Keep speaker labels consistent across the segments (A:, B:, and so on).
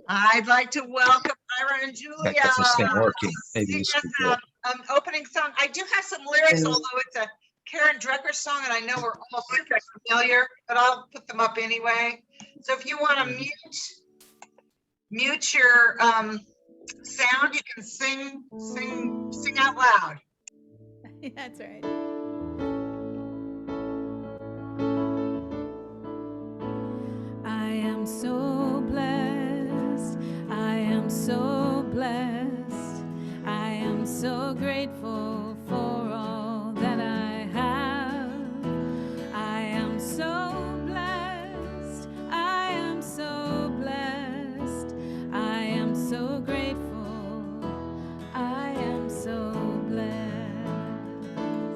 A: I'd like to welcome Ira and Julia.
B: That doesn't seem working. Maybe this
A: Yes,
B: will go.
A: opening song. I do have some lyrics, although it's a Karen Drucker song, and I know we're almost super familiar, but I'll put them up anyway. So if you want to mute your sound, you can sing out loud.
C: That's right. I am so blessed. I am so blessed. I am so grateful for all that I have. I am so blessed. I am so blessed. I am so grateful. I am so blessed.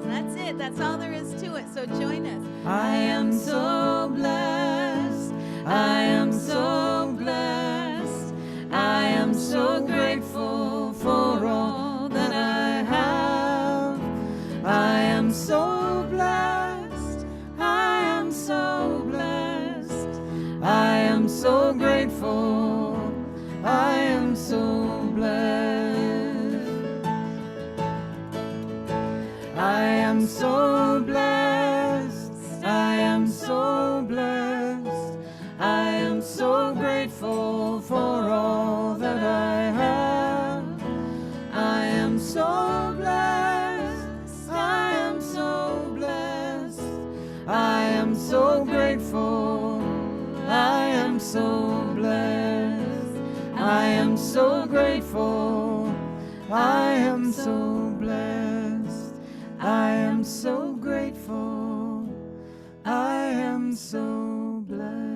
C: That's it. That's all there is to it. So join us. I am so blessed. I am so blessed. I am so grateful for all that I have. I am so blessed. I am so blessed. I am so grateful. I am so blessed. I am so blessed. I am so blessed. I am so grateful for all that I have. I am so blessed. I am so blessed. I am so grateful. I am so blessed. I am so grateful. I am so blessed. I am so grateful. I am so blessed.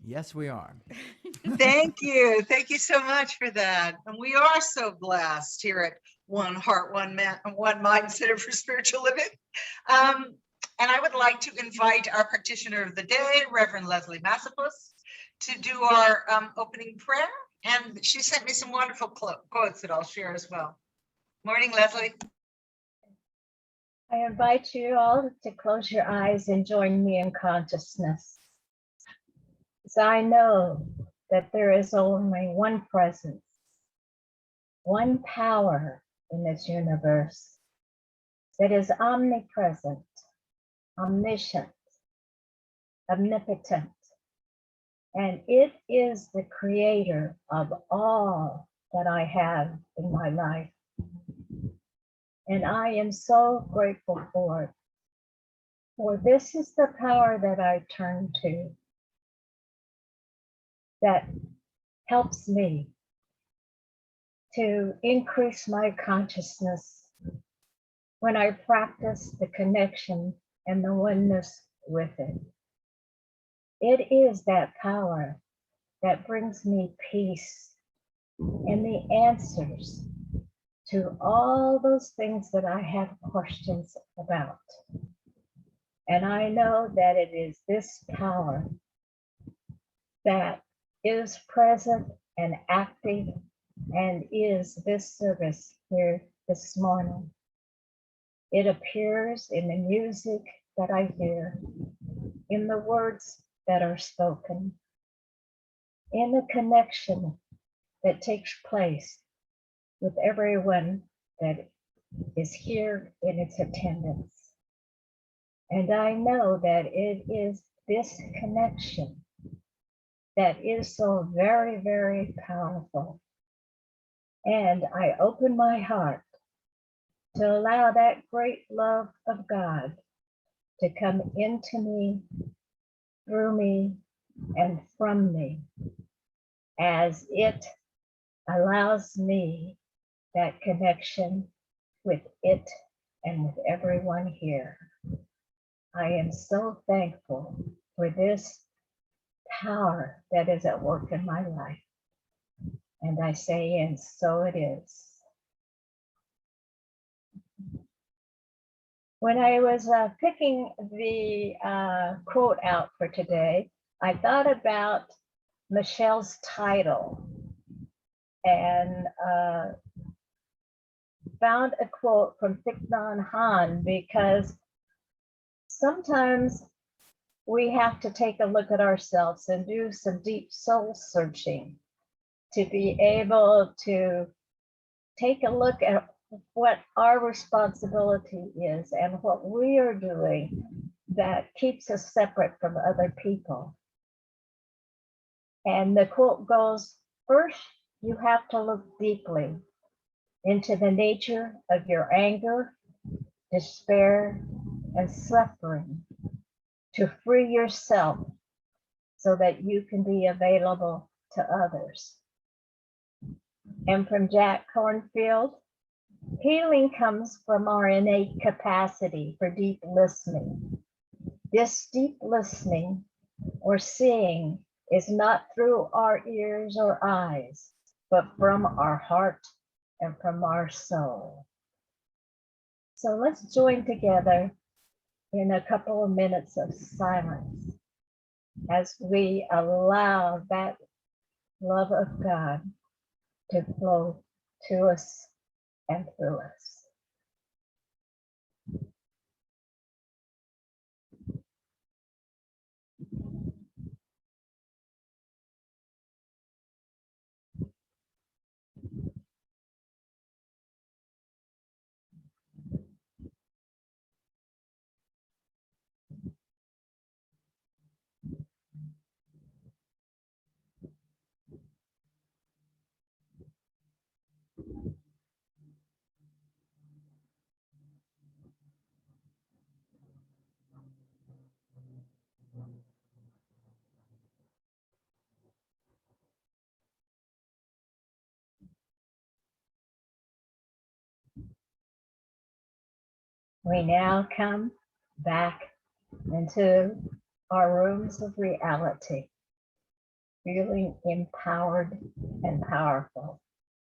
D: Yes, we are.
A: Thank you. Thank you so much for that. And we are so blessed here at One Heart, One Mind Center for Spiritual Living. And I would like to invite our practitioner of the day, Reverend Leslie Massopust, to do our opening prayer. And she sent me some wonderful quotes that I'll share as well. Morning, Leslie.
E: I invite you all to close your eyes and join me in consciousness. As I know that there is only one presence, one power in this universe that is omnipresent, omniscient, omnipotent, and it is the creator of all that I have in my life. And I am so grateful for it. For this is the power that I turn to that helps me to increase my consciousness when I practice the connection and the oneness with it. It is that power that brings me peace and the answers to all those things that I have questions about. And I know that it is this power that is present and active and is this service here this morning. It appears in the music that I hear, in the words that are spoken, in the connection that takes place with everyone that is here in its attendance. And I know that it is this connection that is so very, very powerful. And I open my heart to allow that great love of God to come into me, through me, and from me, as it allows me that connection with it and with everyone here. I am so thankful for this power that is at work in my life. And I say, and so it is. When I was picking the quote out for today, I thought about Michelle's title. And found a quote from Thich Nhat Hanh because sometimes we have to take a look at ourselves and do some deep soul searching to be able to take a look at what our responsibility is and what we are doing that keeps us separate from other people. And the quote goes, first, you have to look deeply into the nature of your anger, despair, and suffering to free yourself so that you can be available to others. And from Jack Kornfield, healing comes from our innate capacity for deep listening. This deep listening or seeing is not through our ears or eyes, but from our heart and from our soul. So let's join together in a couple of minutes of silence as we allow that love of God to flow to us and through us. We now come back into our rooms of reality, feeling empowered and powerful.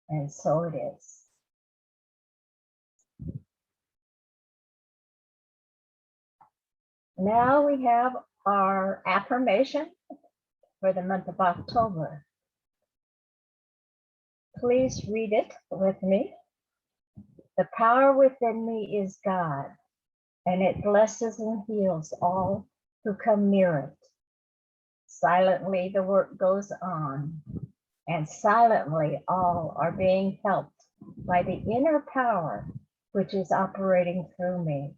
E: And so it is. Now we have our affirmation for the month of October. Please read it with me. The power within me is God, and it blesses and heals all who come near it. Silently the work goes on, and silently all are being helped by the inner power which is operating through me.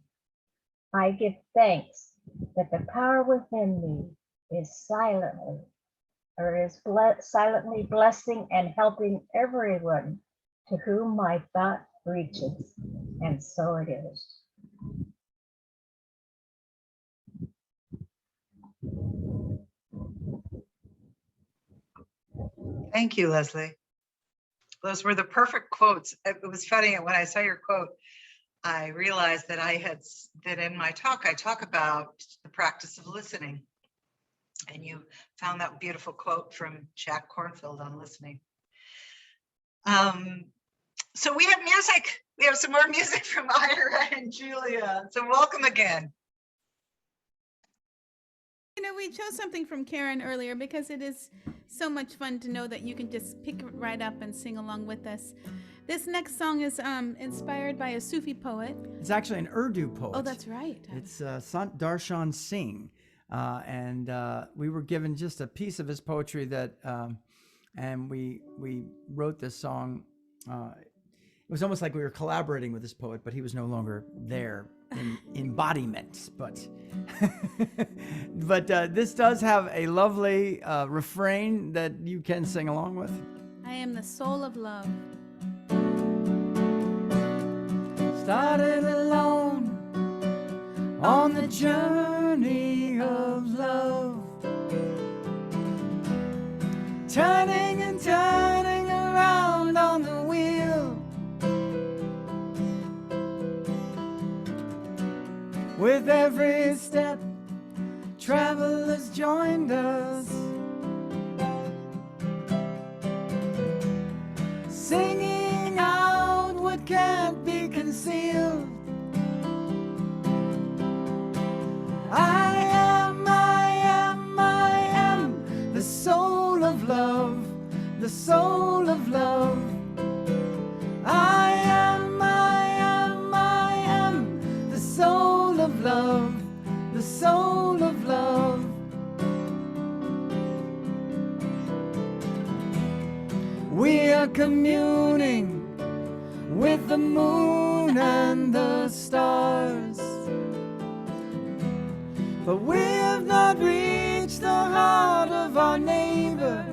E: I give thanks that the power within me is silently blessing and helping everyone to whom my thought reaches, and so it is.
A: Thank you, Leslie. Those were the perfect quotes. It was funny when I saw your quote, I realized that that in my talk, I talk about the practice of listening. And you found that beautiful quote from Jack Kornfield on listening. So we have music. We have some more music from Ira and Julia. So welcome again.
D: You know, we chose something from Karen earlier because it is so much fun to know that you can just pick it right up and sing along with us. This next song is inspired by a Sufi poet.
C: It's actually an Urdu poet.
D: Oh, that's right.
C: It's Sant Darshan Singh. And we were given just a piece of his poetry that, and we wrote this song. It was almost like we were collaborating with this poet, but he was no longer there in embodiment. But this does have a lovely refrain that you can sing along with.
D: I am the soul of love.
C: Started alone on the journey of love, turning and turning around on the wheel. With every step, travelers joined us, singing out what can't be concealed. I am the soul of love, the soul of love. I am communing with the moon and the stars. But we have not reached the heart of our neighbor.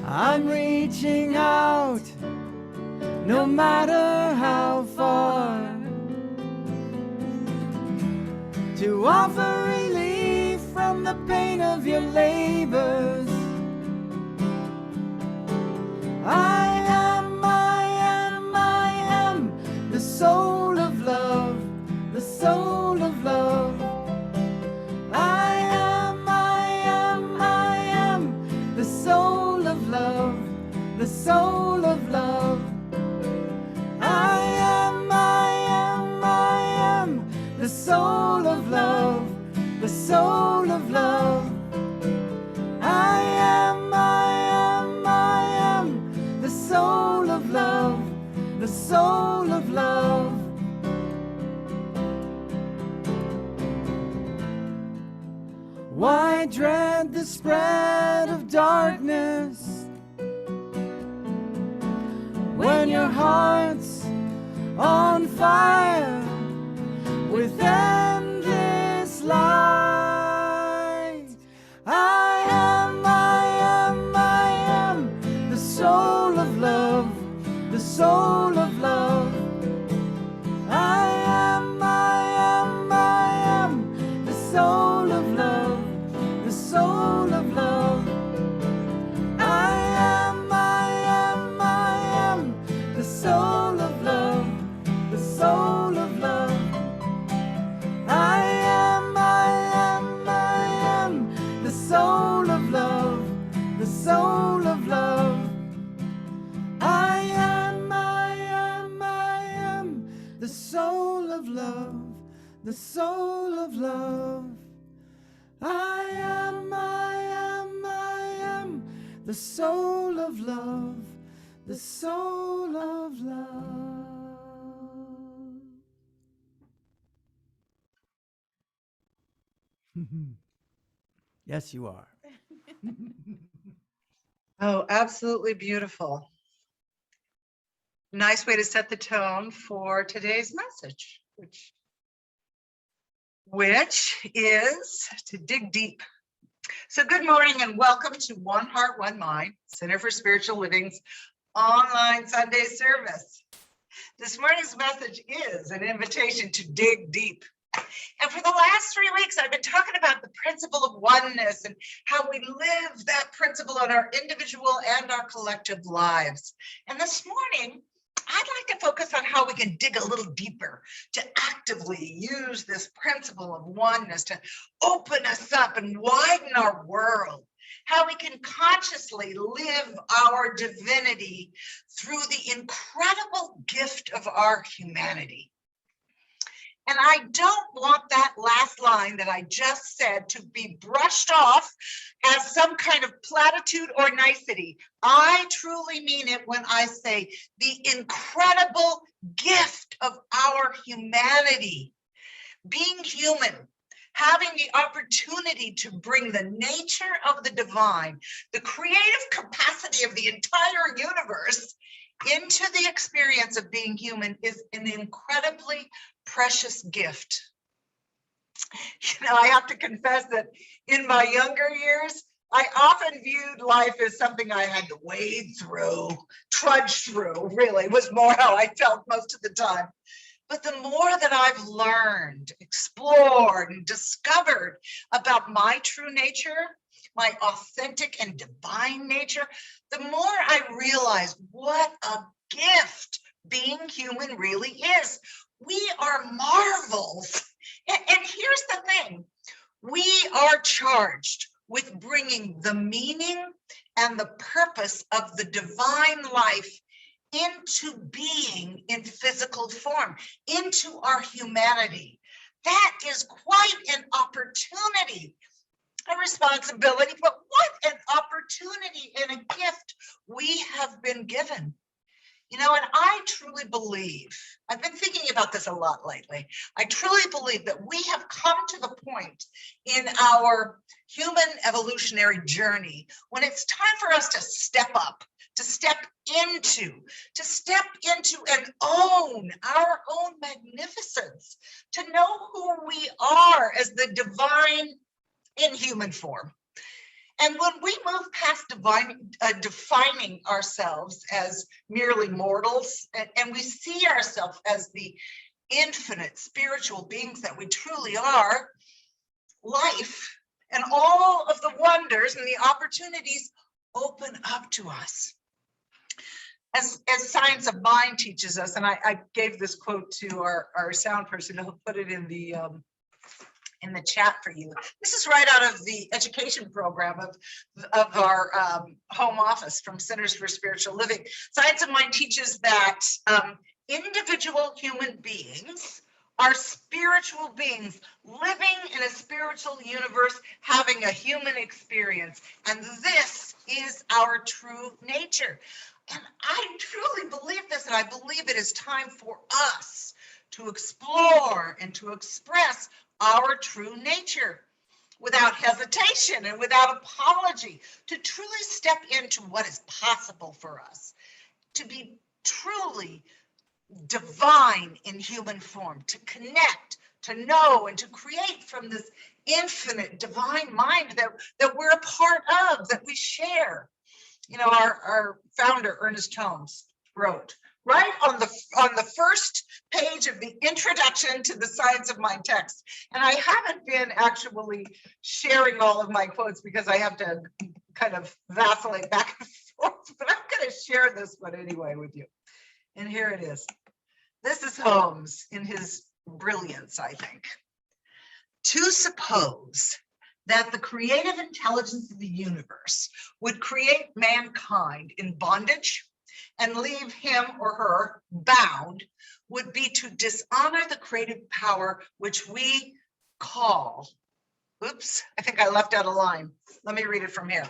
C: I'm reaching out, no matter how far, to offer relief from the pain of your labors. I am the soul of love, the soul of love. I am the soul of love, the soul of love. I am the soul of love, the soul of love. I am the soul of love, the soul of love. Why dread the spread of darkness when your heart's on fire with endless light? I am the soul of love, the soul of love. I am the soul of love, the soul of love. I am the soul of love, the soul of love. I am the soul of love, the soul of love. I am the soul of love, the soul of love. I am the soul of love, the soul of love. Yes, you are.
A: Oh, absolutely beautiful. Nice way to set the tone for today's message, which is to dig deep. So good morning and welcome to One Heart, One Mind, Center for Spiritual Living's online Sunday service. This morning's message is an invitation to dig deep. And for the last 3 weeks, I've been talking about the principle of oneness and how we live that principle in our individual and our collective lives. And this morning, I'd like to focus on how we can dig a little deeper to actively use this principle of oneness to open us up and widen our world. How we can consciously live our divinity through the incredible gift of our humanity. And I don't want that last line that I just said to be brushed off as some kind of platitude or nicety. I truly mean it when I say the incredible gift of our humanity. Being human, having the opportunity to bring the nature of the divine, the creative capacity of the entire universe into the experience of being human is an incredibly precious gift. You know, I have to confess that in my younger years, I often viewed life as something I had to wade through, trudge through, really, was more how I felt most of the time. But the more that I've learned, explored, and discovered about my true nature, my authentic and divine nature, the more I realize what a gift being human really is. We are marvels. And here's the thing, we are charged with bringing the meaning and the purpose of the divine life into being in physical form, into our humanity. That is quite an opportunity, a responsibility, but what an opportunity and a gift we have been given. You know, and I truly believe, I've been thinking about this a lot lately. I truly believe that we have come to the point in our human evolutionary journey when it's time for us to step up, to step into and own our own magnificence, to know who we are as the divine in human form. And when we move past defining ourselves as merely mortals, and we see ourselves as the infinite spiritual beings that we truly are, life and all of the wonders and the opportunities open up to us. As Science of Mind teaches us, and I gave this quote to our sound person who put it in the chat for you. This is right out of the education program of our home office from Centers for Spiritual Living. Science of Mind teaches that individual human beings are spiritual beings living in a spiritual universe, having a human experience. And this is our true nature. And I truly believe this, and I believe it is time for us to explore and to express our true nature without hesitation and without apology, to truly step into what is possible for us, to be truly divine in human form, to connect, to know, and to create from this infinite divine mind that we're a part of, that we share. You know, our founder, Ernest Holmes, wrote, right on the first page of the introduction to the Science of Mind text. And I haven't been actually sharing all of my quotes because I have to kind of vacillate back and forth, but I'm going to share this one anyway with you. And here it is. This is Holmes in his brilliance, I think. To suppose that the creative intelligence of the universe would create mankind in bondage and leave him or her bound would be to dishonor the creative power which we call, oops, I think I left out a line. Let me read it from here.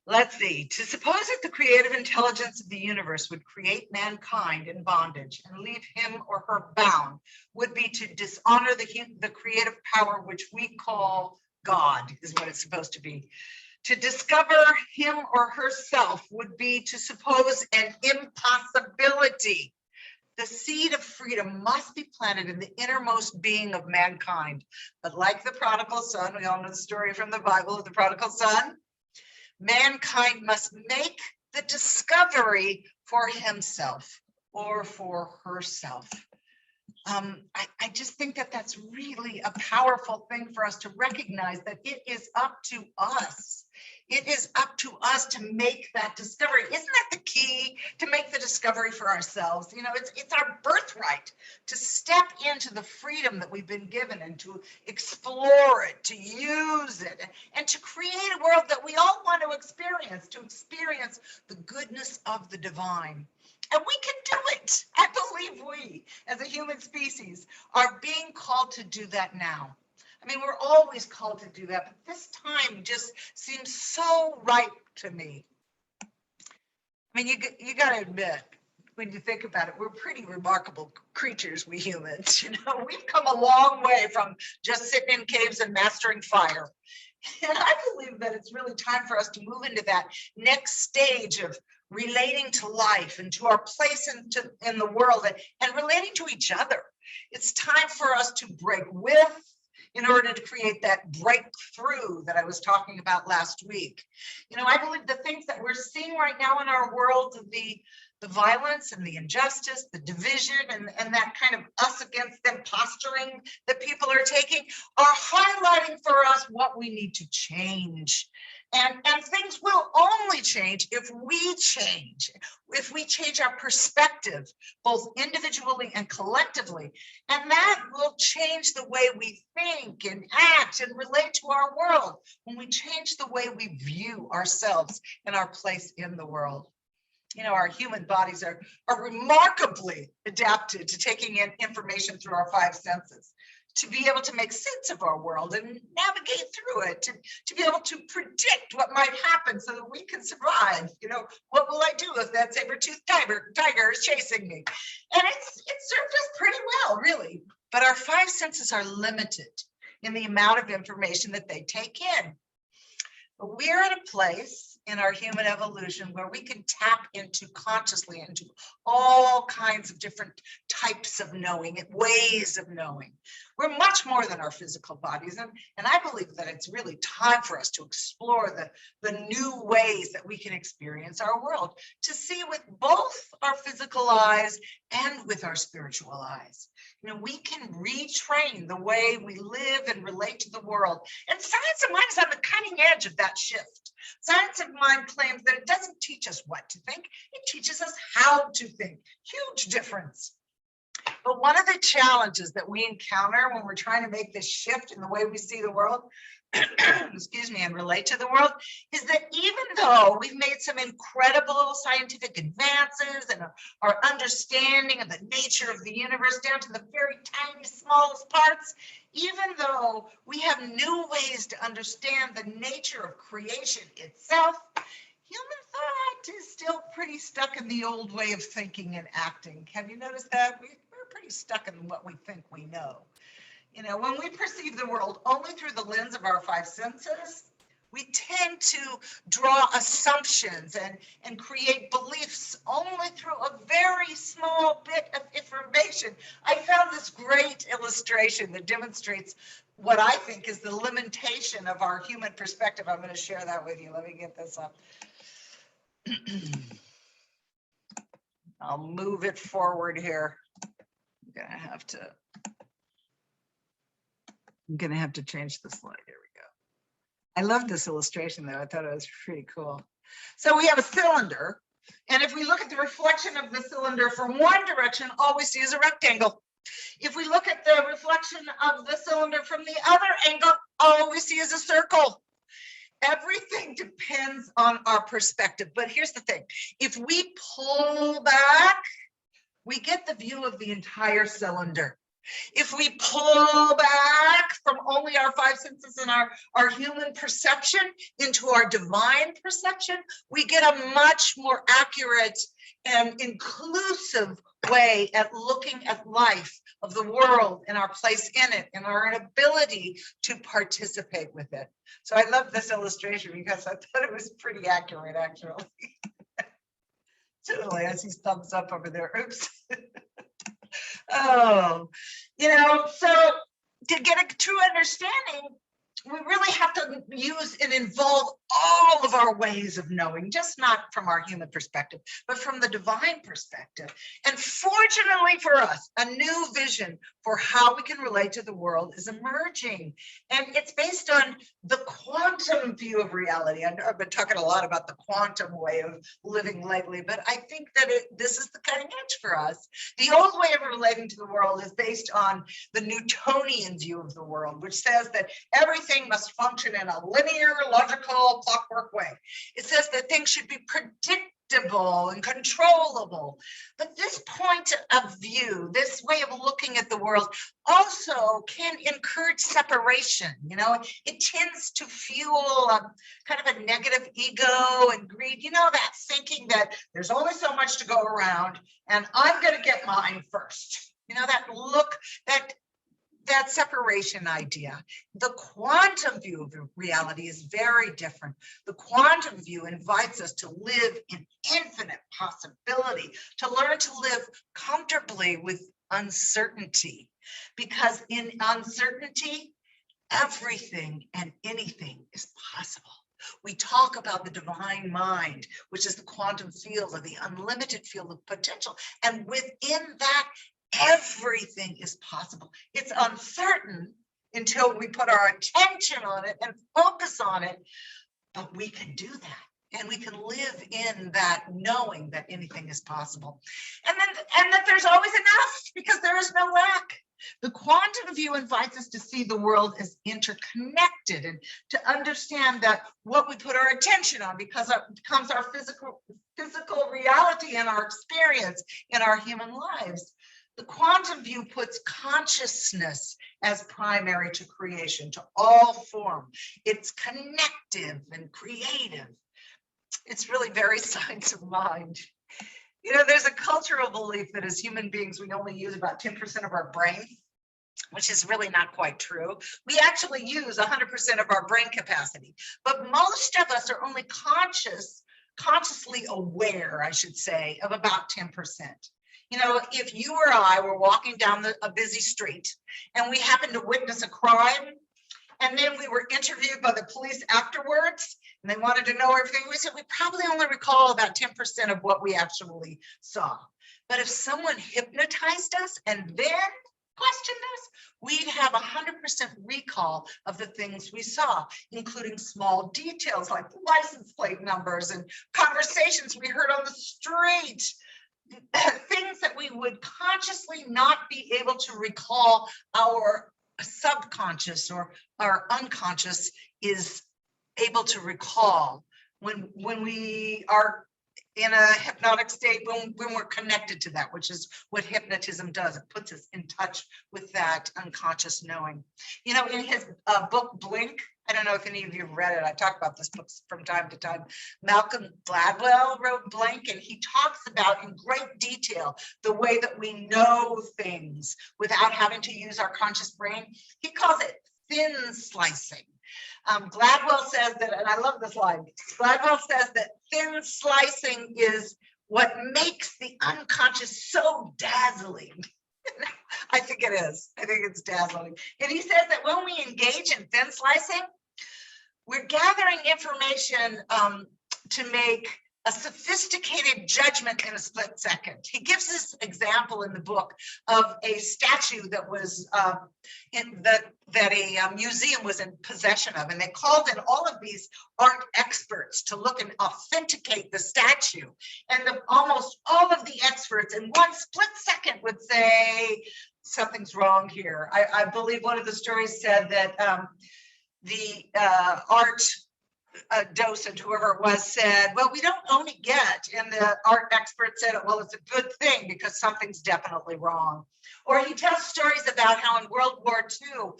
A: Let's see. To suppose that the creative intelligence of the universe would create mankind in bondage and leave him or her bound would be to dishonor the creative power which we call God, is what it's supposed to be. To discover him or herself would be to suppose an impossibility. The seed of freedom must be planted in the innermost being of mankind. But like the prodigal son, we all know the story from the Bible of the prodigal son, mankind must make the discovery for himself or for herself. I just think that that's really a powerful thing for us to recognize, that it is up to us. It is up to us to make that discovery. Isn't that the key? To make the discovery for ourselves. You know, it's our birthright to step into the freedom that we've been given and to explore it, to use it, and to create a world that we all want to experience the goodness of the divine. And we can do it. I believe we, as a human species, are being called to do that now. I mean, we're always called to do that, but this time just seems so right to me. I mean, you got to admit, when you think about it, we're pretty remarkable creatures, we humans. You know, we've come a long way from just sitting in caves and mastering fire. And I believe that it's really time for us to move into that next stage of relating to life and to our place in the world, and relating to each other. It's time for us to break with in order to create that breakthrough that I was talking about last week. You know, I believe the things that we're seeing right now in our world, the violence and the injustice, the division, and that kind of us against them posturing that people are taking, are highlighting for us what we need to change. And things will only change if we change our perspective, both individually and collectively. And that will change the way we think and act and relate to our world, when we change the way we view ourselves and our place in the world. You know, our human bodies are remarkably adapted to taking in information through our five senses. to be able to make sense of our world and navigate through it, to be able to predict what might happen so that we can survive. You know, what will I do if that saber-toothed tiger is chasing me? And it served us pretty well, really. But our five senses are limited in the amount of information that they take in. But we're at a place in our human evolution where we can tap into consciously into all kinds of different types of knowing, ways of knowing. We're much more than our physical bodies. And I believe that it's really time for us to explore the new ways that we can experience our world, to see with both our physical eyes and with our spiritual eyes. You know, we can retrain the way we live and relate to the world. And science of mind is on the cutting edge of that shift. Science of mind claims that it doesn't teach us what to think, it teaches us how to think. Huge difference. But one of the challenges that we encounter when we're trying to make this shift in the way we see the world, excuse me, and relate to the world, is that even though we've made some incredible scientific advances and our understanding of the nature of the universe down to the very tiny, smallest parts, even though we have new ways to understand the nature of creation itself, human thought is still pretty stuck in the old way of thinking and acting. Have you noticed that? We're pretty stuck in what we think we know. You know, when we perceive the world only through the lens of our five senses, we tend to draw assumptions and create beliefs only through a very small bit of information. I found this great illustration that demonstrates what I think is the limitation of our human perspective. I'm going to share that with you. Let me get this up. I'll move it forward here. I'm gonna have to change the slide. Here we go. I love this illustration though. I thought it was pretty cool. So we have a cylinder, and if we look at the reflection of the cylinder from one direction, all we see is a rectangle. If we look at the reflection of the cylinder from the other angle, all we see is a circle. Everything depends on our perspective. But here's the thing. If we pull back, we get the view of the entire cylinder. If we pull back from only our five senses and our human perception into our divine perception, we get a much more accurate and inclusive way at looking at life, of the world and our place in it and our ability to participate with it. So I love this illustration because I thought it was pretty accurate, actually. Totally, I see thumbs up over there. Oops. Oh, you know, so to get a true understanding, we really have to use and involve all of our ways of knowing, just not from our human perspective, but from the divine perspective. And fortunately for us, a new vision for how we can relate to the world is emerging. And it's based on the quantum view of reality. I've been talking a lot about the quantum way of living lately, but I think that this is the cutting edge for us. The old way of relating to the world is based on the Newtonian view of the world, which says that everything must function in a linear, logical, clockwork way. It says that things should be predictable and controllable. But this point of view, this way of looking at the world, also can encourage separation. You know, it tends to fuel kind of a negative ego and greed. You know, that thinking that there's only so much to go around and I'm going to get mine first. You know, that look, that separation idea. The quantum view of reality is very different. The quantum view invites us to live in infinite possibility, to learn to live comfortably with uncertainty, because in uncertainty, everything and anything is possible. We talk about the divine mind, which is the quantum field of the unlimited field of potential. And within that, everything is possible. It's uncertain until we put our attention on it and focus on it, but we can do that. And we can live in that knowing that anything is possible. And that there's always enough because there is no lack. The quantum view invites us to see the world as interconnected and to understand that what we put our attention on becomes our physical reality and our experience in our human lives. The quantum view puts consciousness as primary to creation, to all form. It's connective and creative. It's really very science of mind. You know, there's a cultural belief that as human beings, we only use about 10% of our brain, which is really not quite true. We actually use 100% of our brain capacity, but most of us are only consciously aware, I should say, of about 10%. You know, if you or I were walking down a busy street and we happened to witness a crime, and then we were interviewed by the police afterwards, and they wanted to know everything, we said we probably only recall about 10% of what we actually saw. But if someone hypnotized us and then questioned us, we'd have 100% recall of the things we saw, including small details like license plate numbers and conversations we heard on the street, things that we would consciously not be able to recall. Our subconscious or our unconscious is able to recall when we are in a hypnotic state, when we're connected to that, which is what hypnotism does. It puts us in touch with that unconscious knowing. You know, in his book Blink, I don't know if any of you have read it. I talk about this book from time to time. Malcolm Gladwell wrote Blink, and he talks about in great detail the way that we know things without having to use our conscious brain. He calls it thin slicing. Gladwell says that, and I love this line, Gladwell says that thin slicing is what makes the unconscious so dazzling. I think it is. I think it's dazzling. And he says that when we engage in thin slicing, we're gathering information to make a sophisticated judgment in a split second. He gives this example in the book of a statue that was that a museum was in possession of, and they called in all of these art experts to look and authenticate the statue. And almost all of the experts in one split second would say, something's wrong here. I believe one of the stories said that the art docent, whoever it was, said, well, we don't own it yet. And the art expert said, well, it's a good thing because something's definitely wrong. Or he tells stories about how in World War II,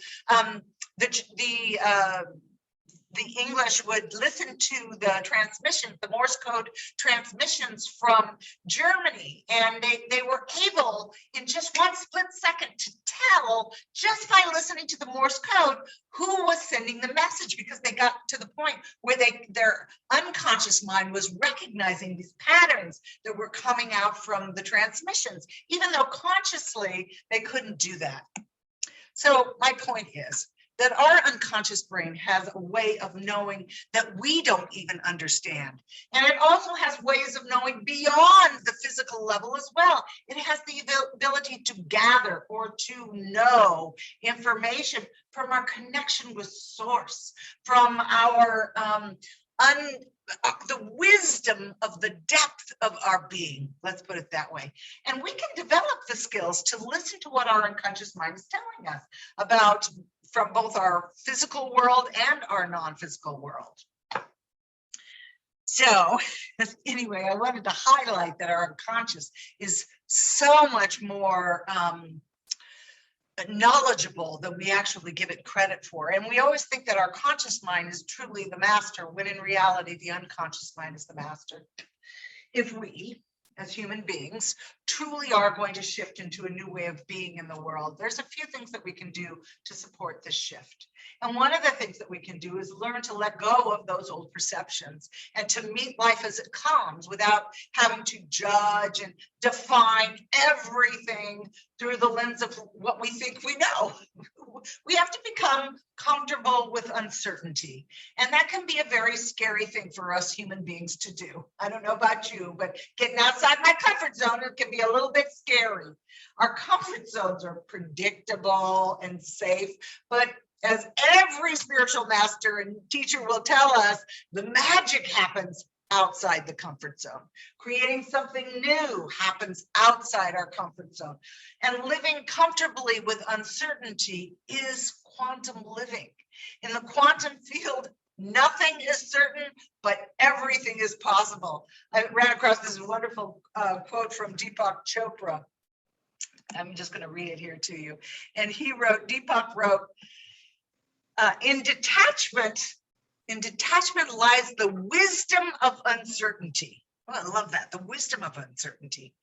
A: the English would listen to the transmissions, the Morse code transmissions from Germany, and they were able in just one split second to tell, just by listening to the Morse code, who was sending the message, because they got to the point where their unconscious mind was recognizing these patterns that were coming out from the transmissions, even though consciously they couldn't do that. So my point is that our unconscious brain has a way of knowing that we don't even understand. And it also has ways of knowing beyond the physical level as well. It has the ability to gather or to know information from our connection with source, from our the wisdom of the depth of our being, let's put it that way. And we can develop the skills to listen to what our unconscious mind is telling us about, from both our physical world and our non-physical world. So anyway, I wanted to highlight that our unconscious is so much more knowledgeable than we actually give it credit for. And we always think that our conscious mind is truly the master, when in reality, the unconscious mind is the master. If we, as human beings, truly are going to shift into a new way of being in the world, there's a few things that we can do to support this shift. And one of the things that we can do is learn to let go of those old perceptions and to meet life as it comes without having to judge and define everything through the lens of what we think we know. We have to become comfortable with uncertainty. And that can be a very scary thing for us human beings to do. I don't know about you, but getting outside my comfort zone, it can be a little bit scary. Our comfort zones are predictable and safe, but as every spiritual master and teacher will tell us, the magic happens outside the comfort zone. Creating something new happens outside our comfort zone. And living comfortably with uncertainty is quantum living. In the quantum field, nothing is certain, but everything is possible. I ran across this wonderful quote from Deepak Chopra. I'm just going to read it here to you. And Deepak wrote, in detachment lies the wisdom of uncertainty. Oh, I love that, the wisdom of uncertainty.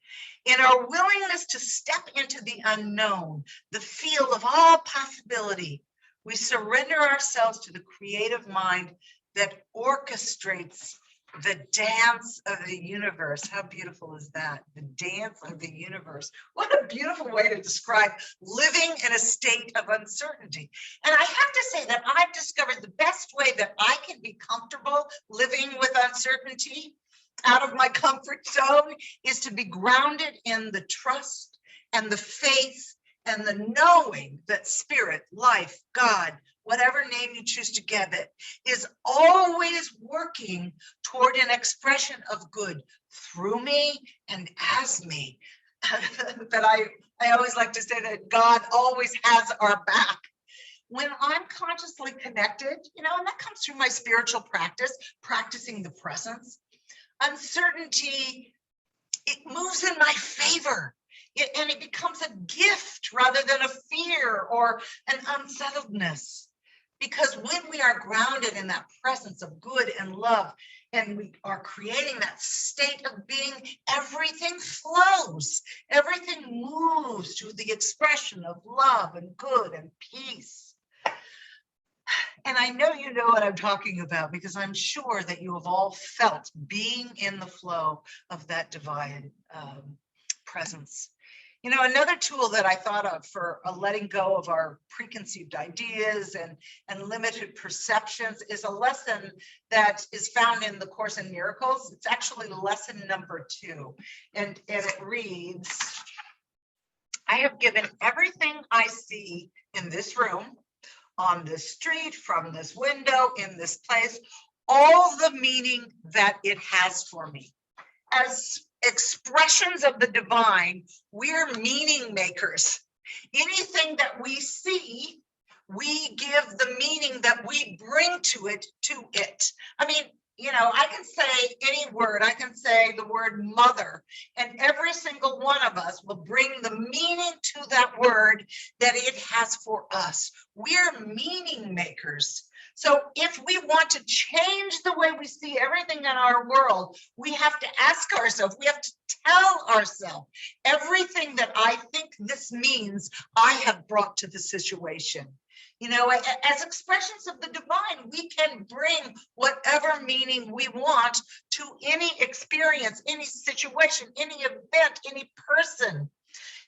A: In our willingness to step into the unknown, the field of all possibility, we surrender ourselves to the creative mind that orchestrates the dance of the universe. How beautiful is that? The dance of the universe. What a beautiful way to describe living in a state of uncertainty. And I have to say that I've discovered the best way that I can be comfortable living with uncertainty out of my comfort zone is to be grounded in the trust and the faith and the knowing that spirit, life, God, whatever name you choose to give it, is always working toward an expression of good through me and as me. But I always like to say that God always has our back. When I'm consciously connected, and that comes through my spiritual practice, practicing the presence, uncertainty, it moves in my favor. And it becomes a gift rather than a fear or an unsettledness. Because when we are grounded in that presence of good and love, and we are creating that state of being, everything flows, everything moves to the expression of love and good and peace. And I know you know what I'm talking about, because I'm sure that you have all felt being in the flow of that divine presence. Another tool that I thought of for letting go of our preconceived ideas and limited perceptions is a lesson that is found in the Course in Miracles. It's actually lesson number 2. And it reads, I have given everything I see in this room, on this street, from this window, in this place, all the meaning that it has for me. As expressions of the divine, we're meaning makers. Anything that we see, we give the meaning that we bring to it. I mean, I can say any word. I can say the word mother, and every single one of us will bring the meaning to that word that it has for us. We're meaning makers. So if we want to change the way we see everything in our world, we have to ask ourselves, we have to tell ourselves, everything that I think this means, I have brought to the situation. As expressions of the divine, we can bring whatever meaning we want to any experience, any situation, any event, any person.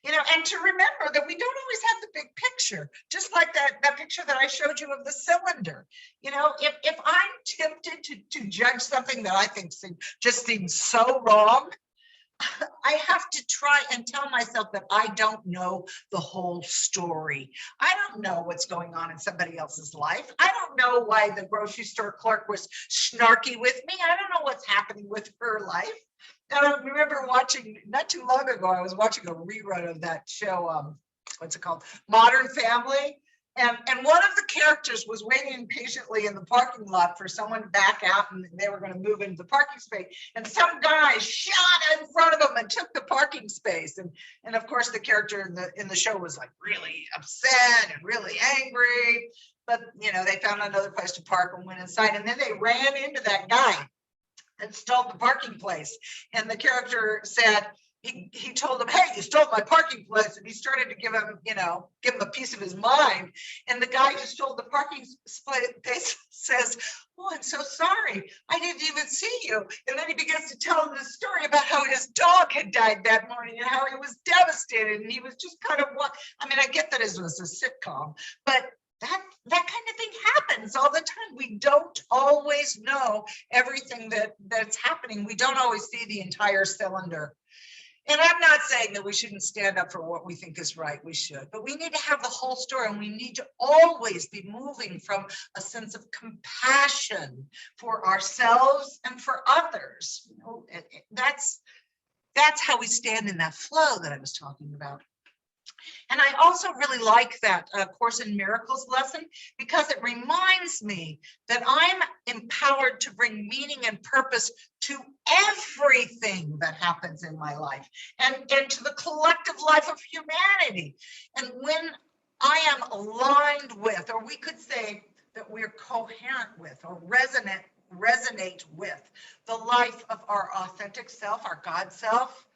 A: And to remember that we don't always have the big picture, just like that picture that I showed you of the cylinder. If I'm tempted to judge something that I think just seems so wrong, I have to try and tell myself that I don't know the whole story. I don't know what's going on in somebody else's life. I don't know why the grocery store clerk was snarky with me. I don't know what's happening with her life. And I remember watching, not too long ago, I was watching a rerun of that show, what's it called? Modern Family. And one of the characters was waiting patiently in the parking lot for someone to back out, and they were going to move into the parking space. And some guy shot in front of him and took the parking space. And of course, the character in the show was like really upset and really angry. But they found another place to park and went inside. And then they ran into that guy and stole the parking place. And the character said, he told him, hey, you stole my parking place. And he started to give him a piece of his mind. And the guy who stole the parking space says, oh, I'm so sorry. I didn't even see you. And then he begins to tell him the story about how his dog had died that morning and how he was devastated. And he was just kind of, I get that it was a sitcom, but that kind of thing happens all the time. We don't always know everything that's happening. We don't always see the entire cylinder. And I'm not saying that we shouldn't stand up for what we think is right. We should, but we need to have the whole story, and we need to always be moving from a sense of compassion for ourselves and for others. That's how we stand in that flow that I was talking about. And I also really like that Course in Miracles lesson because it reminds me that I'm empowered to bring meaning and purpose to everything that happens in my life and to the collective life of humanity. And when I am aligned with, or we could say that we're coherent with or resonate with the life of our authentic self, our God self,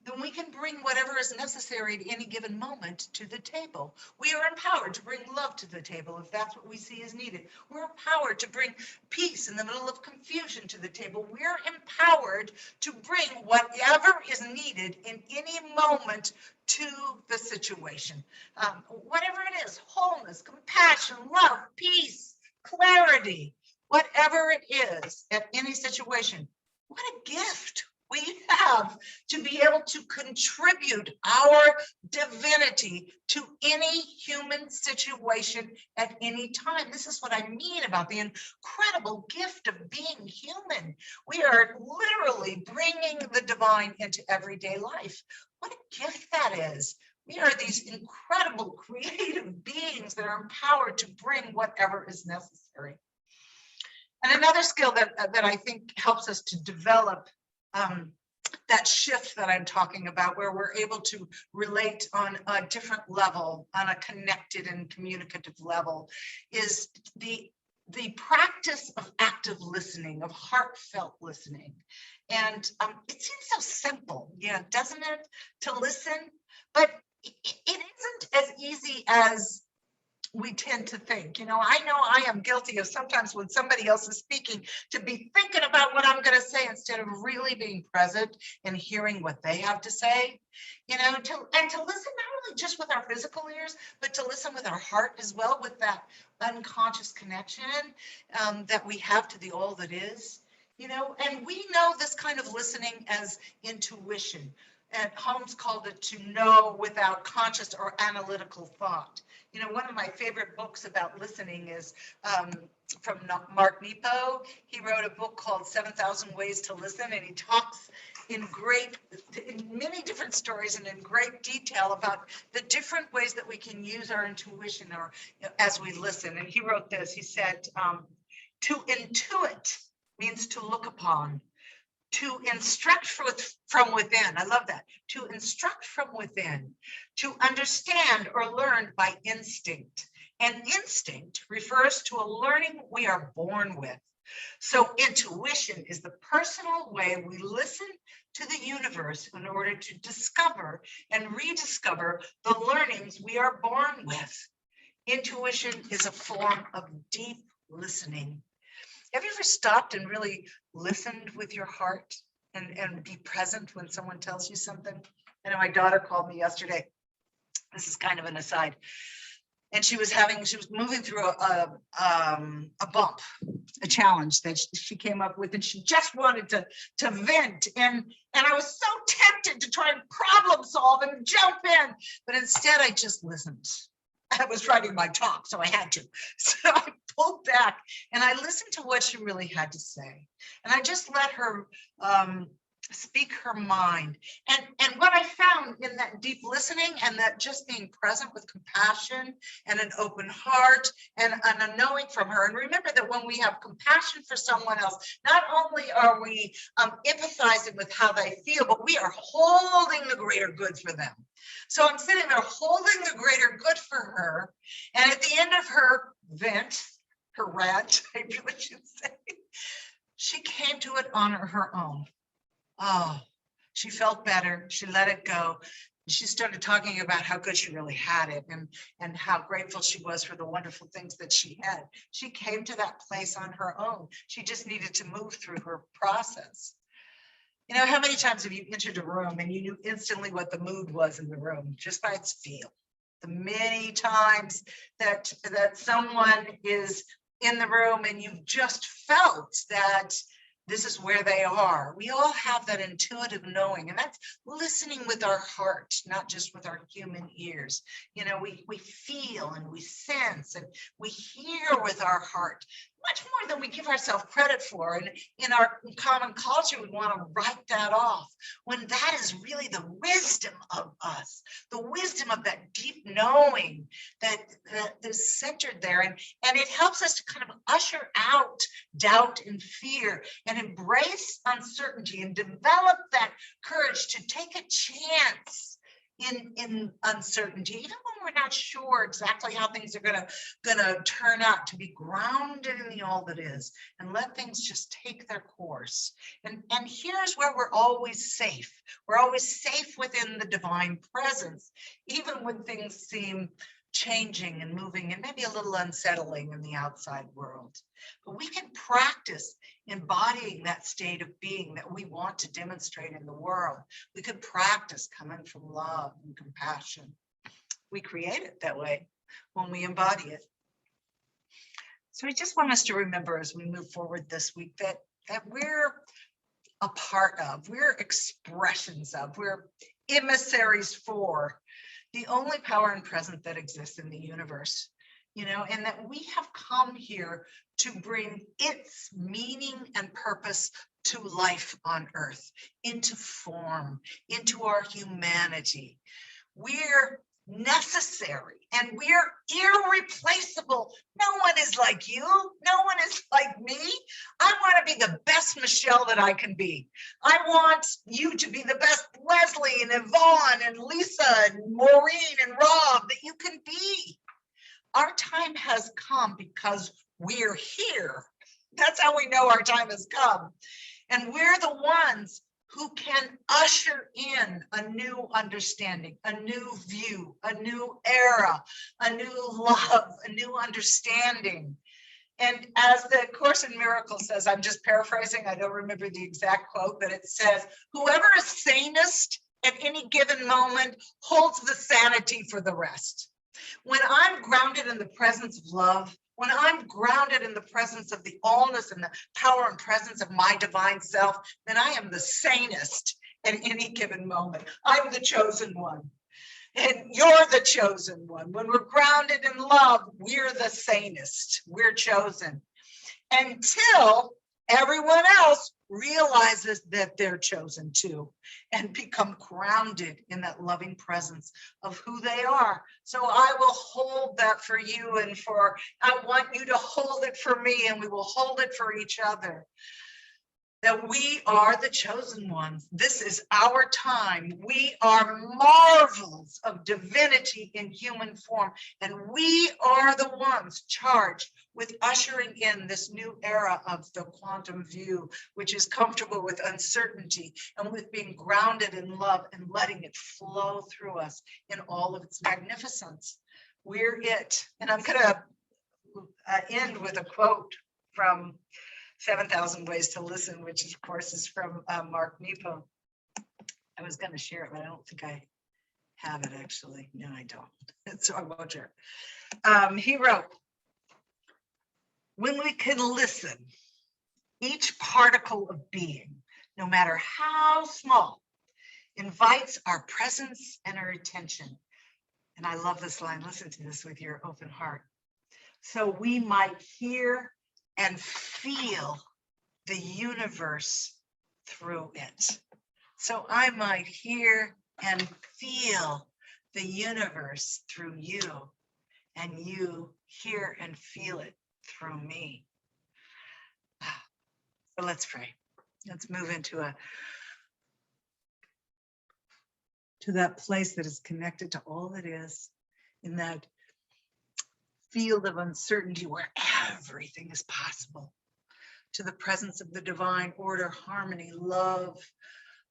A: then we can bring whatever is necessary at any given moment to the table. We are empowered to bring love to the table if that's what we see is needed. We're empowered to bring peace in the middle of confusion to the table. We're empowered to bring whatever is needed in any moment to the situation. Whatever it is, wholeness, compassion, love, peace, clarity, whatever it is at any situation. What a gift we have to be able to contribute our divinity to any human situation at any time. This is what I mean about the incredible gift of being human. We are literally bringing the divine into everyday life. What a gift that is. We are these incredible creative beings that are empowered to bring whatever is necessary. And another skill that I think helps us to develop that shift that I'm talking about, where we're able to relate on a different level, on a connected and communicative level, is the practice of active listening, of heartfelt listening. And it seems so simple, yeah, doesn't it, to listen? But it isn't as easy as we tend to think. You know I am guilty of sometimes when somebody else is speaking to be thinking about what I'm going to say instead of really being present and hearing what they have to say, to listen not only just with our physical ears, but to listen with our heart as well, with that unconscious connection that we have to the all that is, and we know this kind of listening as intuition. And Holmes called it to know without conscious or analytical thought. One of my favorite books about listening is from Mark Nepo. He wrote a book called 7,000 Ways to Listen, and he talks in many different stories and in great detail about the different ways that we can use our intuition or as we listen. And he wrote this. He said, to intuit means to look upon. To instruct from within, I love that. To instruct from within, to understand or learn by instinct. And instinct refers to a learning we are born with. So intuition is the personal way we listen to the universe in order to discover and rediscover the learnings we are born with. Intuition is a form of deep listening. Have you ever stopped and really listened with your heart and be present when someone tells you something? I know my daughter called me yesterday. This is kind of an aside. And she was moving through a bump, a challenge that she came up with, and she just wanted to vent. And I was so tempted to try and problem solve and jump in, but instead I just listened. I was writing my talk, so I had to. So I pulled back and I listened to what she really had to say. And I just let her speak her mind. And what I found in that deep listening and that just being present with compassion and an open heart and a knowing from her. And remember that when we have compassion for someone else, not only are we empathizing with how they feel, but we are holding the greater good for them. So I'm sitting there holding the greater good for her. And at the end of her vent, her rant, I really should say, she came to it on her own. Oh, she felt better. She let it go. She started talking about how good she really had it and how grateful she was for the wonderful things that she had. She came to that place on her own. She just needed to move through her process. How many times have you entered a room and you knew instantly what the mood was in the room just by its feel? The many times that someone is in the room and you've just felt that this is where they are. We all have that intuitive knowing, and that's listening with our heart, not just with our human ears. We feel and we sense and we hear with our heart, much more than we give ourselves credit for. And in our common culture, we want to write that off when that is really the wisdom of us, the wisdom of that deep knowing that is centered there. And it helps us to kind of usher out doubt and fear and embrace uncertainty and develop that courage to take a chance in uncertainty, even when we're not sure exactly how things are gonna turn out, to be grounded in the all that is and let things just take their course. And here's where we're always safe. We're always safe within the divine presence, even when things seem changing and moving and maybe a little unsettling in the outside world. But we can practice embodying that state of being that we want to demonstrate in the world. We could practice coming from love and compassion. We create it that way when we embody it. So I just want us to remember as we move forward this week that we're a part of, we're expressions of, we're emissaries for the only power and presence that exists in the universe, and that we have come here to bring its meaning and purpose to life on earth, into form, into our humanity. We're necessary and we're irreplaceable. No one is like you. No one is like me. I want to be the best Michelle that I can be. I want you to be the best Leslie and Yvonne and Lisa and Maureen and Rob that you can be. Our time has come because we're here. That's how we know our time has come. And we're the ones who can usher in a new understanding, a new view, a new era, a new love, a new understanding. And as the Course in Miracles says, I'm just paraphrasing, I don't remember the exact quote, but it says, whoever is sanest at any given moment holds the sanity for the rest. When I'm grounded in the presence of love, when I'm grounded in the presence of the allness and the power and presence of my divine self, then I am the sanest at any given moment. I'm the chosen one. And you're the chosen one. When we're grounded in love, we're the sanest. We're chosen. Until everyone else realizes that they're chosen too and become grounded in that loving presence of who they are. So I will hold that for you, and I want you to hold it for me, and we will hold it for each other. That we are the chosen ones. This is our time. We are marvels of divinity in human form, and we are the ones charged with ushering in this new era of the quantum view, which is comfortable with uncertainty and with being grounded in love and letting it flow through us in all of its magnificence. We're it. And I'm going to end with a quote from 7,000 Ways to Listen, which of course is from Mark Nepo. I was going to share it, but I don't think I have it actually. No, I don't. So I won't share it. He wrote, when we can listen, each particle of being, no matter how small, invites our presence and our attention. And I love this line. Listen to this with your open heart. So we might hear and feel the universe through it. So I might hear and feel the universe through you, and you hear and feel it through me. So let's pray. Let's move into that place that is connected to all that is, in that field of uncertainty where everything is possible, to the presence of the divine order, harmony, love,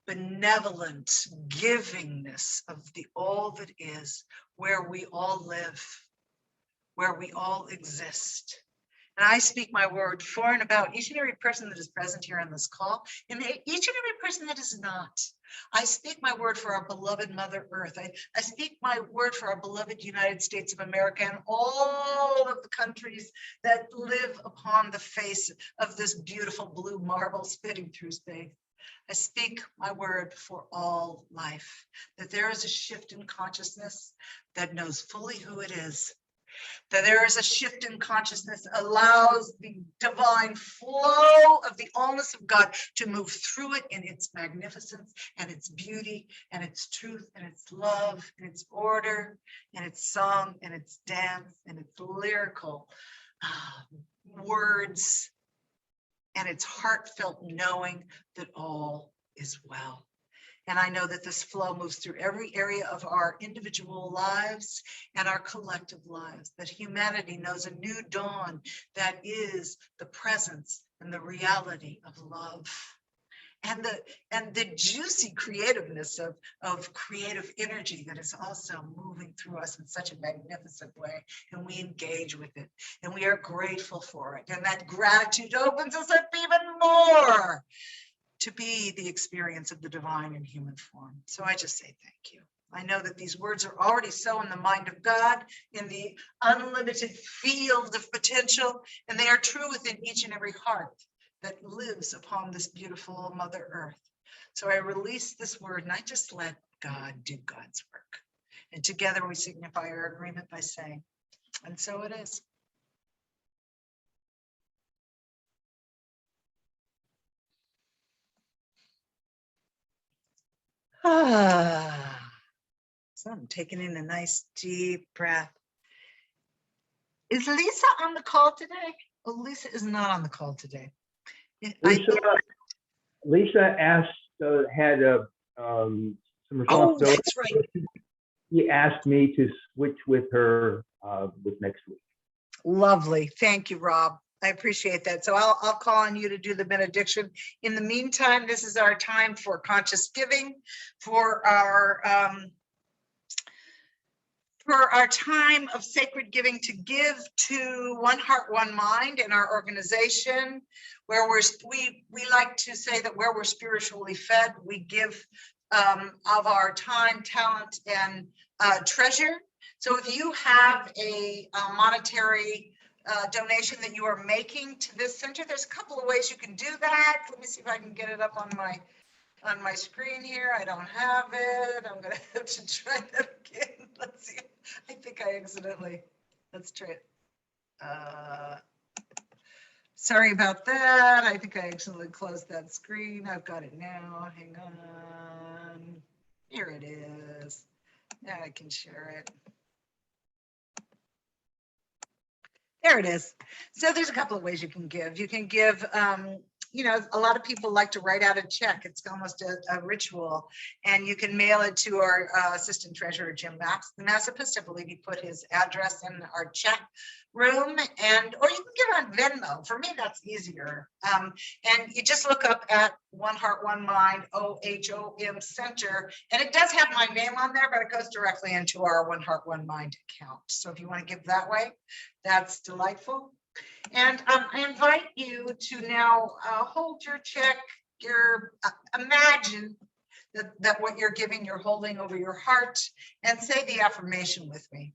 A: benevolent givingness of the all that is, where we all live, where we all exist. And I speak my word for and about each and every person that is present here on this call, and each and every person that is not. I speak my word for our beloved Mother Earth. I speak my word for our beloved United States of America and all of the countries that live upon the face of this beautiful blue marble spitting through space. I speak my word for all life, that there is a shift in consciousness that knows fully who it is That there is a shift in consciousness, allows the divine flow of the allness of God to move through it in its magnificence and its beauty and its truth and its love and its order and its song and its dance and its lyrical words and its heartfelt knowing that all is well. And I know that this flow moves through every area of our individual lives and our collective lives, that humanity knows a new dawn that is the presence and the reality of love. And the juicy creativeness of creative energy that is also moving through us in such a magnificent way. And we engage with it and we are grateful for it. And that gratitude opens us up even more to be the experience of the divine in human form. So I just say thank you. I know that these words are already so in the mind of God, in the unlimited field of potential, and they are true within each and every heart that lives upon this beautiful Mother Earth. So I release this word and I just let God do God's work. And together we signify our agreement by saying, and so it is. So I'm taking in a nice deep breath. Is Lisa on the call today? Oh, Lisa is not on the call today.
F: Lisa asked, had some
A: Oh,
F: responsibility.
A: that's right.
F: He asked me to switch with her with next week.
A: Lovely. Thank you, Rob. I appreciate that. So I'll call on you to do the benediction. In the meantime, this is our time for conscious giving, for our time of sacred giving, to give to One Heart, One Mind in our organization, where we like to say that where we're spiritually fed, we give of our time, talent, and treasure. So if you have a monetary donation that you are making to this center, there's a couple of ways you can do that. Let me see if I can get it up on my screen here. I don't have it. I'm gonna have to try that again. Let's see. I think I accidentally, let's try it. Sorry about that. I think I accidentally closed that screen. I've got it now. Hang on. Here it is. Now I can share it. There it is. So there's a couple of ways you can give. You can give, you know, a lot of people like to write out a check. It's almost a ritual, and you can mail it to our assistant treasurer, Jim Massopust. I believe he put his address in our chat room, or you can give on Venmo. For me, that's easier. And you just look up at One Heart, One Mind, OHOM Center, and it does have my name on there, but it goes directly into our One Heart, One Mind account. So if you want to give that way, that's delightful. And I invite you to now hold your check, imagine that what you're giving, you're holding over your heart, and say the affirmation with me.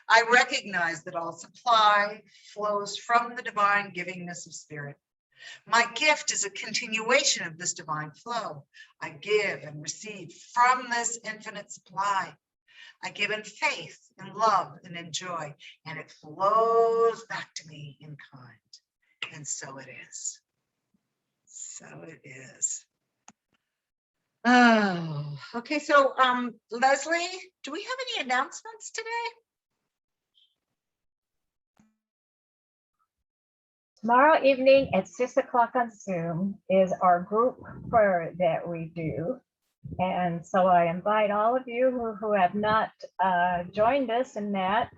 A: I recognize that all supply flows from the divine givingness of spirit. My gift is a continuation of this divine flow. I give and receive from this infinite supply. I give in faith, in love, and in joy, and it flows back to me in kind. And so it is. So it is. Oh, okay. So, Leslie, do we have any announcements today?
E: Tomorrow evening at 6 o'clock on Zoom is our group prayer that we do. And so I invite all of you who have not joined us in that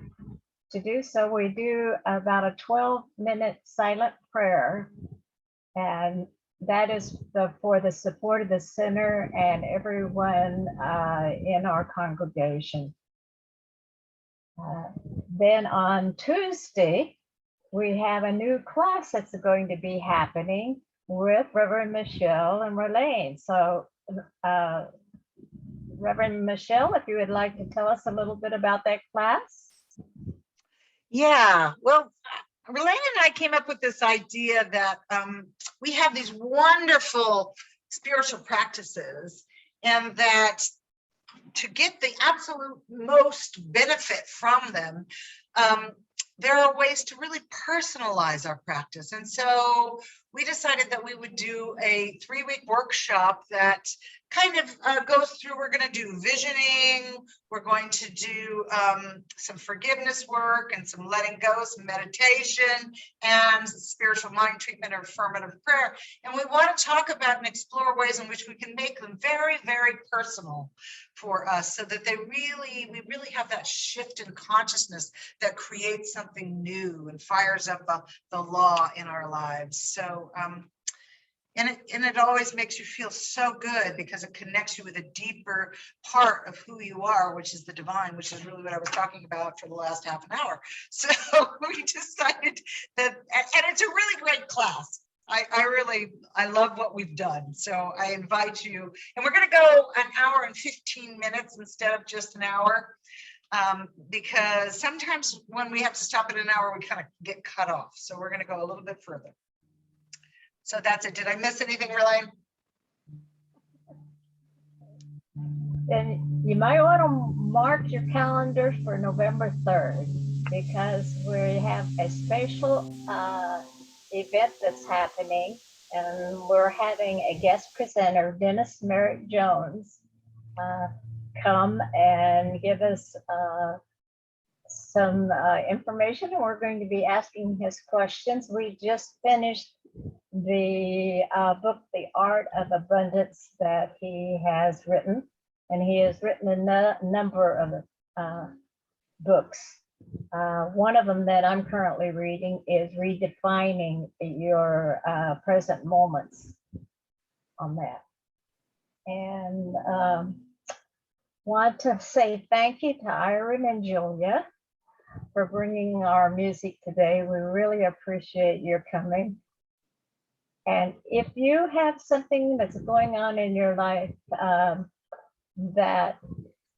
E: to do so. We do about a 12-minute silent prayer, and that is for the support of the center and everyone in our congregation. Then on Tuesday, we have a new class that's going to be happening with Reverend Michelle and Relaine. So Reverend Michelle, if you would like to tell us a little bit about that class.
A: Yeah, well, Relaine and I came up with this idea that we have these wonderful spiritual practices, and that to get the absolute most benefit from them, there are ways to really personalize our practice. And so we decided that we would do a 3-week workshop that kind of goes through, we're going to do visioning, we're going to do some forgiveness work and some letting go, some meditation, and spiritual mind treatment or affirmative prayer. And we want to talk about and explore ways in which we can make them very, very personal for us, so that we really have that shift in consciousness that creates something new and fires up the law in our lives. So and it always makes you feel so good, because it connects you with a deeper part of who you are, which is the divine, which is really what I was talking about for the last half an hour. So we decided that, and it's a really great class. I love what we've done. So I invite you, and we're going to go an hour and 15 minutes instead of just an hour. Because sometimes when we have to stop at an hour, we kind of get cut off. So we're going to go a little bit further. So that's it. Did I miss anything, Relaine?
E: Then you might want to mark your calendars for November 3rd, because we have a special event that's happening, and we're having a guest presenter, Dennis Merritt Jones, come and give us some information, and we're going to be asking his questions. We just finished the book, The Art of Abundance, that he has written, and he has written a number of books. One of them that I'm currently reading is Redefining Your Present Moments on that. And want to say thank you to Irene and Julia for bringing our music today. We really appreciate your coming. And if you have something that's going on in your life that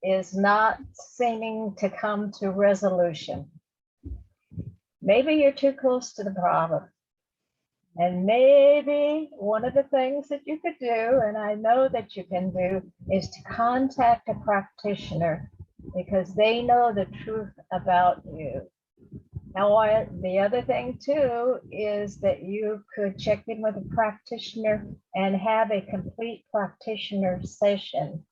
E: is not seeming to come to resolution, maybe you're too close to the problem. And maybe one of the things that you could do, and I know that you can do, is to contact a practitioner, because they know the truth about you. Now, the other thing too is that you could check in with a practitioner and have a complete practitioner session,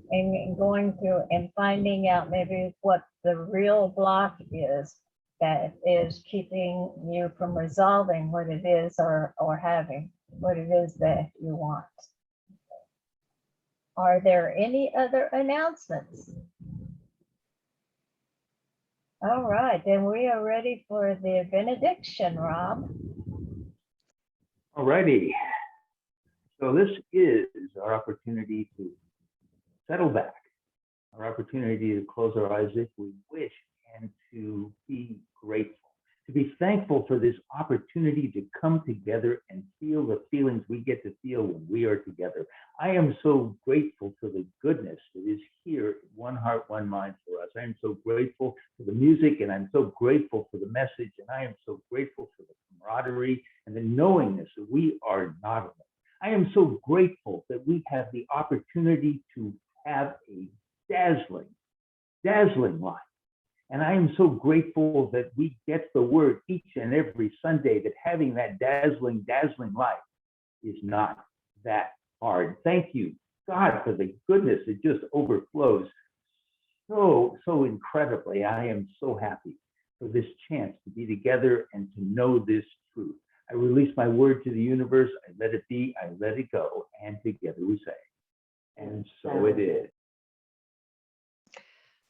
E: and going through and finding out maybe what the real block is that is keeping you from resolving what it is, or having what it is that you want. Are there any other announcements? All right, then we are ready for the benediction, Rob.
F: All righty. So this is our opportunity to settle back, our opportunity to close our eyes if we wish, and to be grateful, to be thankful for this opportunity to come together and feel the feelings we get to feel when we are together. I am so grateful for the goodness that is here, One Heart, One Mind for us. I am so grateful for the music, and I'm so grateful for the message, and I am so grateful for the camaraderie and the knowingness that we are not alone. I am so grateful that we have the opportunity to have a dazzling, dazzling life. And I am so grateful that we get the word each and every Sunday that having that dazzling, dazzling life is not that hard. Thank you, God, for the goodness that just overflows so incredibly. I am so happy for this chance to be together and to know this truth. I release my word to the universe. I let it be. I let it go. And together we say, and so it is.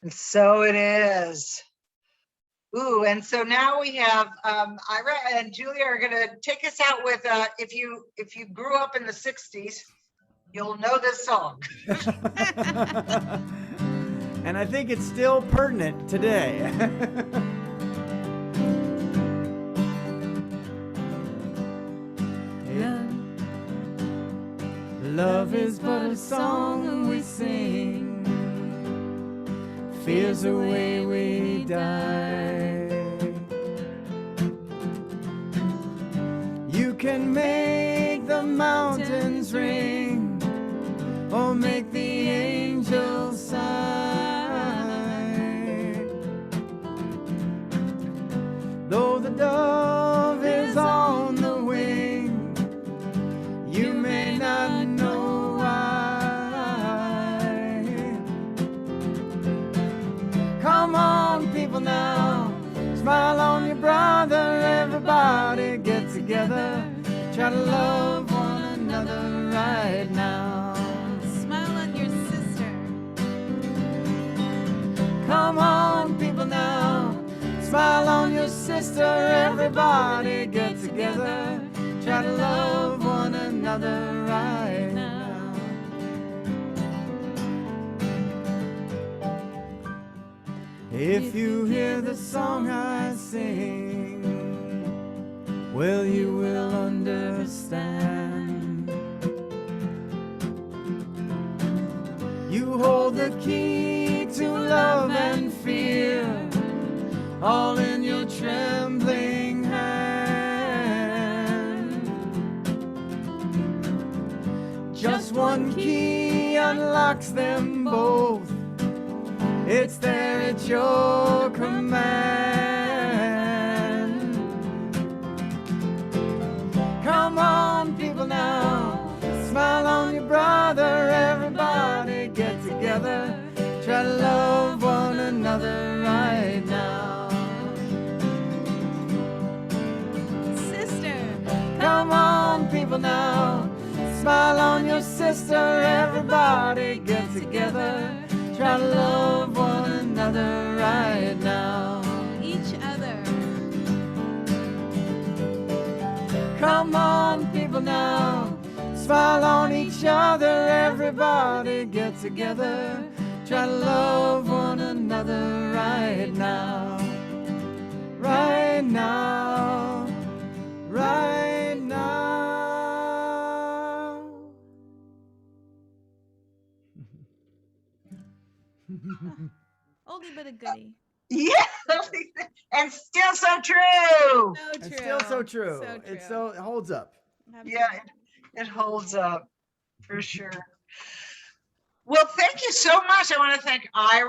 A: And so it is. Ooh, and so now we have Ira and Julia are going to take us out with if you grew up in the 60s, you'll know this song.
C: And I think it's still pertinent today. Love is but a song we sing, fears away we die. You can make the mountains ring, or make the angels sigh. on, people now. Smile on your brother, everybody get together. Try to love one another right now.
D: Smile on your sister.
C: Come on, people now. Smile on your sister, everybody get together. Try to love one another right now. If you hear the song I sing, well, you will understand. You hold the key to love and fear, all in your trembling hand. Just one key unlocks them both. It's there at your command. Come on, people now. Smile on your brother, everybody get together. Try to love one another right now.
D: Sister.
C: Come on, people now. Smile on your sister, everybody get together. Try to love one another right now.
D: Each other.
C: Come on, people now. Smile on each other, everybody get together. Try to love one another right now. Right now. Right now.
D: Oldie but a goodie.
A: Yeah, and still so true.
D: So true.
C: It's still so true.
D: So
C: It's
D: true.
C: it holds up.
A: Yeah, it holds up for sure. Well, thank you so much. I want to thank Ira